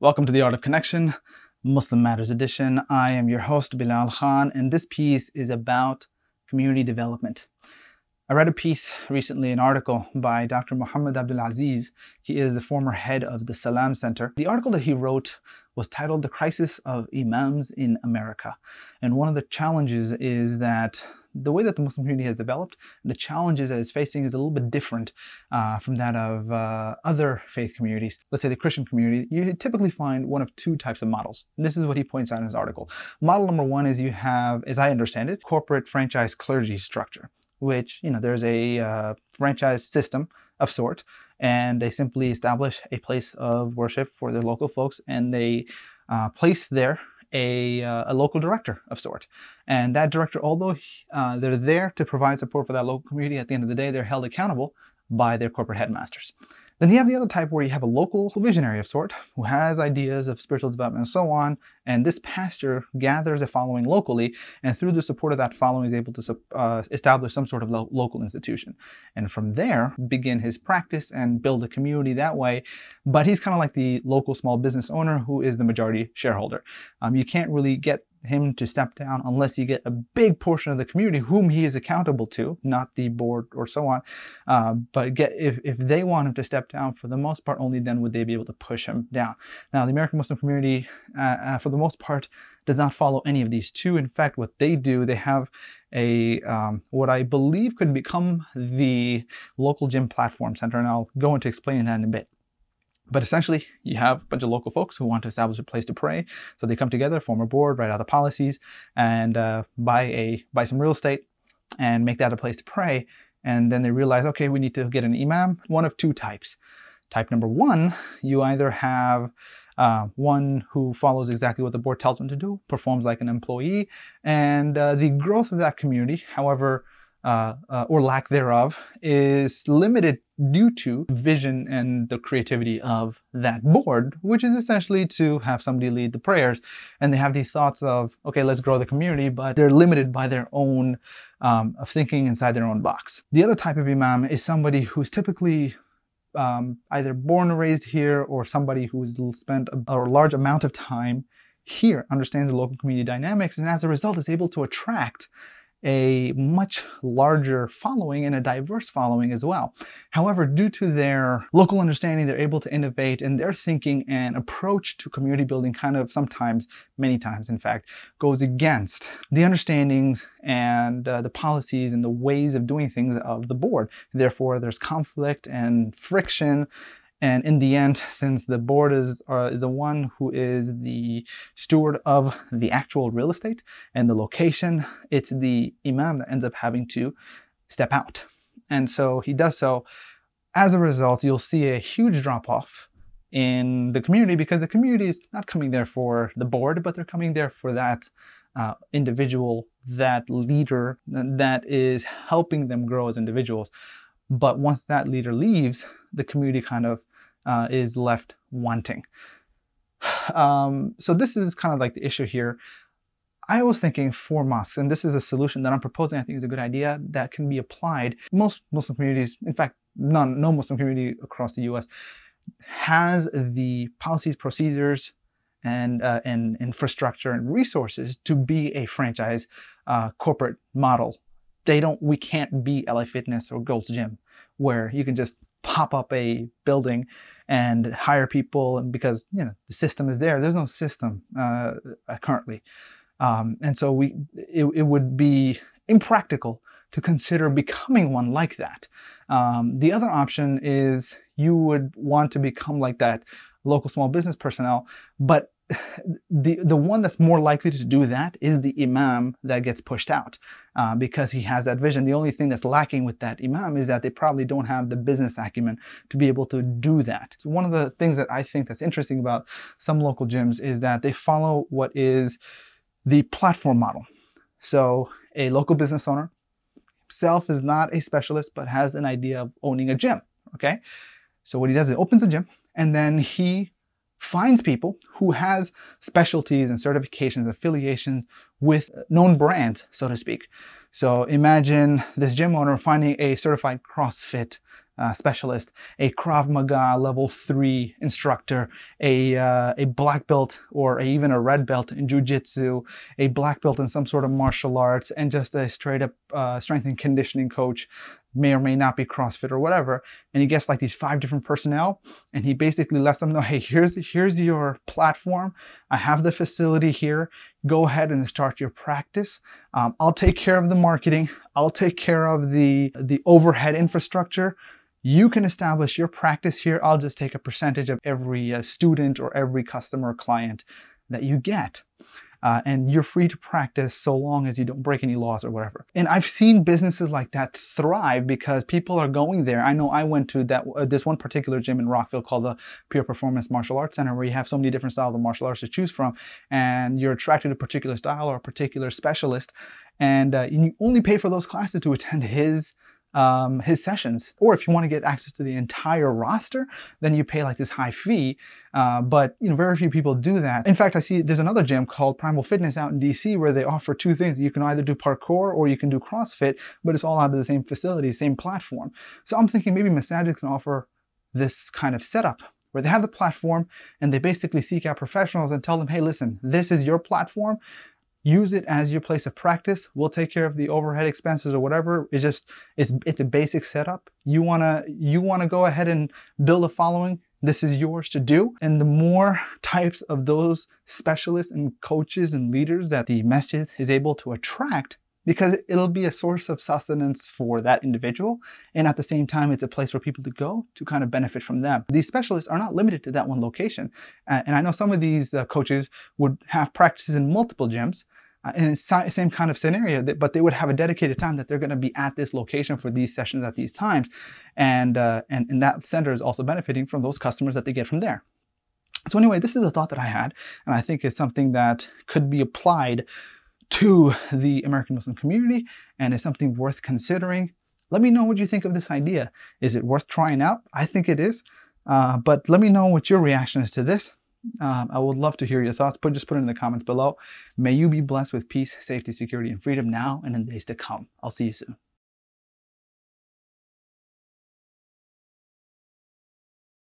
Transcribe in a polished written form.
Welcome to the Art of Connection, Muslim Matters Edition. I am your host, Bilal Khan, and this piece is about community development. I read a piece recently, an article by Dr. Mohamed Abdul-Azeez. He is the former head of the Salam Center. The article that he wrote was titled The Crisis of Imams in America. And one of the challenges is that the way that the Muslim community has developed, the challenges that it's facing is a little bit different from that of other faith communities. Let's say the Christian community, you typically find one of two types of models. And this is what he points out in his article. Model number one is you have, as I understand it, corporate franchise clergy structure, which, there's a franchise system of sort, and they simply establish a place of worship for their local folks, and they place there a local director of sort. And that director, although they're there to provide support for that local community, at the end of the day, they're held accountable by their corporate headmasters. Then you have the other type where you have a local visionary of sort who has ideas of spiritual development and so on, and this pastor gathers a following locally, and through the support of that following is able to establish some sort of local institution. And from there, begin his practice and build a community that way. But he's kind of like the local small business owner who is the majority shareholder. You can't really get him to step down unless you get a big portion of the community whom he is accountable to, not the board or so on. But if they want him to step down, for the most part, only then would they be able to push him down. Now, the American Muslim community, for the most part, does not follow any of these two. In fact, what they do, they have a what I believe could become the local gym platform center, and I'll go into explaining that in a bit. But essentially, you have a bunch of local folks who want to establish a place to pray. So they come together, form a board, write out the policies, and buy some real estate and make that a place to pray. And then they realize, okay, we need to get an imam, one of two types. Type number one, you either have one who follows exactly what the board tells them to do, performs like an employee, and the growth of that community, however, or lack thereof, is limited due to vision and the creativity of that board, which is essentially to have somebody lead the prayers. And they have these thoughts of, okay, let's grow the community, but they're limited by their own thinking inside their own box. The other type of imam is somebody who's typically either born or raised here, or somebody who's spent a large amount of time here, understands the local community dynamics, and as a result is able to attract a much larger following and a diverse following as well. However, due to their local understanding, they're able to innovate, and their thinking and approach to community building kind of sometimes, many times in fact, goes against the understandings and the policies and the ways of doing things of the board. Therefore, there's conflict and friction. And in the end, since the board is the one who is the steward of the actual real estate and the location, it's the imam that ends up having to step out. And so he does so. As a result, you'll see a huge drop-off in the community, because the community is not coming there for the board, but they're coming there for that individual, that leader that is helping them grow as individuals. But once that leader leaves, the community kind of is left wanting. So this is kind of like the issue here. I was thinking for mosques, and this is a solution that I'm proposing, I think is a good idea that can be applied. Most Muslim communities, in fact, no Muslim community across the US has the policies, procedures, and infrastructure and resources to be a franchise corporate model. We can't be LA Fitness or Gold's Gym, where you can just pop up a building and hire people, and because the system is there. There's no system currently, and so it would be impractical to consider becoming one like that. The other option is you would want to become like that local small business personnel, but the one that's more likely to do that is the imam that gets pushed out, because he has that vision. The only thing that's lacking with that imam is that they probably don't have the business acumen to be able to do that. So one of the things that I think that's interesting about some local gyms is that they follow what is the platform model. So a local business owner himself is not a specialist, but has an idea of owning a gym. Okay, so what he does is opens a gym, and then he finds people who has specialties and certifications, affiliations with known brands, so to speak. So imagine this gym owner finding a certified CrossFit specialist, a Krav Maga level 3 instructor, a black belt or even a red belt in jiu-jitsu, a black belt in some sort of martial arts, and just a straight up strength and conditioning coach, may or may not be CrossFit or whatever. And he gets like these 5 different personnel, and he basically lets them know, hey, here's your platform. I have the facility here. Go ahead and start your practice. I'll take care of the marketing. I'll take care of the overhead infrastructure. You can establish your practice here. I'll just take a percentage of every student or every customer or client that you get. And you're free to practice so long as you don't break any laws or whatever. And I've seen businesses like that thrive because people are going there. I know I went to this one particular gym in Rockville called the Pure Performance Martial Arts Center, where you have so many different styles of martial arts to choose from, and you're attracted to a particular style or a particular specialist, and you only pay for those classes to attend his sessions. Or if you want to get access to the entire roster, then you pay like this high fee. But very few people do that. In fact, I see there's another gym called Primal Fitness out in DC where they offer 2 things. You can either do parkour or you can do CrossFit, but it's all out of the same facility, same platform. So I'm thinking maybe Massages can offer this kind of setup where they have the platform and they basically seek out professionals and tell them, hey, listen, this is your platform. Use it as your place of practice. We'll take care of the overhead expenses or whatever. It's a basic setup. You wanna go ahead and build a following. This is yours to do. And the more types of those specialists and coaches and leaders that the masjid is able to attract, because it'll be a source of sustenance for that individual. And at the same time, it's a place for people to go to kind of benefit from them. These specialists are not limited to that one location. And I know some of these coaches would have practices in multiple gyms in the same kind of scenario, but they would have a dedicated time that they're going to be at this location for these sessions at these times. And that center is also benefiting from those customers that they get from there. So anyway, this is a thought that I had, and I think it's something that could be applied to the American Muslim community, and it's something worth considering. Let me know what you think of this idea. Is it worth trying out? I think it is. But let me know what your reaction is to this. I would love to hear your thoughts. Just put it in the comments below. May you be blessed with peace, safety, security, and freedom now and in the days to come. I'll see you soon.